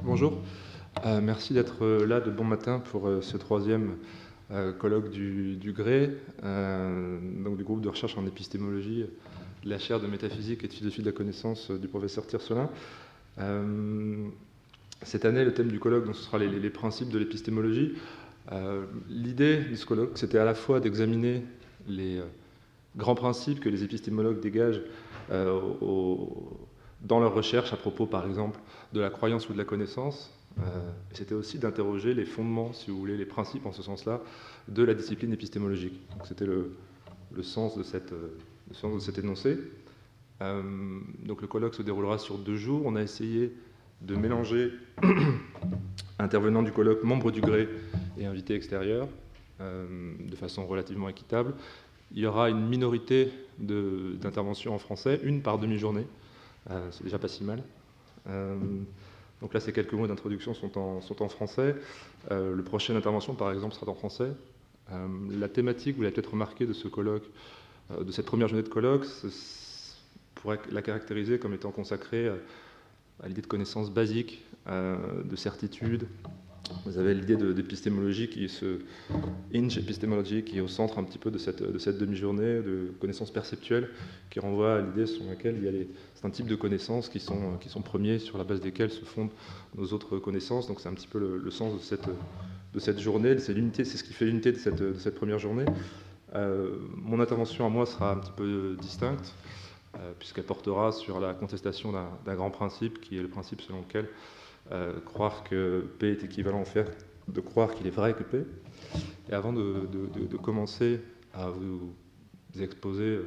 Bonjour. Merci d'être là de bon matin pour ce troisième colloque du GRE, donc du groupe de recherche en épistémologie de la chaire de métaphysique et de philosophie de la connaissance du professeur Tircelin. Cette année, le thème du colloque, donc, ce sera les principes de l'épistémologie. L'idée de ce colloque, c'était à la fois d'examiner les grands principes que les épistémologues dégagent dans leurs recherches à propos, par exemple, de la croyance ou de la connaissance. C'était aussi d'interroger les fondements, si vous voulez, les principes en ce sens-là, de la discipline épistémologique. C'était le sens de cet énoncé. Donc le colloque se déroulera sur 2 jours. On a essayé de mélanger intervenants du colloque, membres du GRE et invités extérieurs, de façon relativement équitable. Il y aura une minorité d'interventions en français, une par demi-journée. C'est déjà pas si mal. Donc là, ces quelques mots d'introduction sont en français. Le prochaine intervention, par exemple, sera en français. La thématique, vous l'avez peut-être remarqué, de ce colloque, de cette première journée de colloque, pourrait la caractériser comme étant consacrée à l'idée de connaissance basique, de certitude. Vous avez l'idée d'épistémologie qui est ce Inge Epistemology qui est au centre un petit peu de cette demi-journée de connaissances perceptuelles qui renvoie à l'idée sur laquelle c'est un type de connaissances qui sont premiers, sur la base desquelles se fondent nos autres connaissances. Donc c'est un petit peu le sens de cette journée, c'est ce qui fait l'unité de cette première journée. Mon intervention à moi sera un petit peu distincte, puisqu'elle portera sur la contestation d'un grand principe, qui est le principe selon lequel croire que P est équivalent au fait de croire qu'il est vrai que P. Et avant de commencer à vous exposer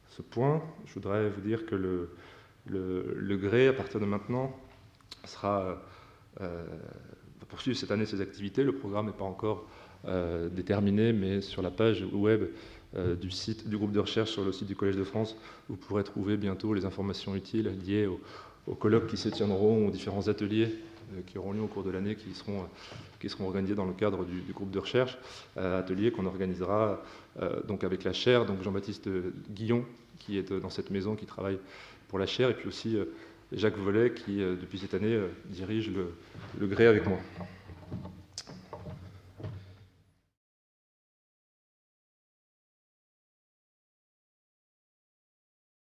ce point, je voudrais vous dire que le GRE, à partir de maintenant, va poursuivre cette année ses activités. Le programme n'est pas encore déterminé, mais sur la page web du site du groupe de recherche sur le site du Collège de France, vous pourrez trouver bientôt les informations utiles liées aux colloques qui se tiendront, aux différents ateliers qui auront lieu au cours de l'année, qui seront organisés dans le cadre du groupe de recherche, ateliers qu'on organisera donc avec la chaire, donc Jean-Baptiste Guillon, qui est dans cette maison, qui travaille pour la chaire, et puis aussi Jacques Vollet, qui depuis cette année dirige le GRE avec moi.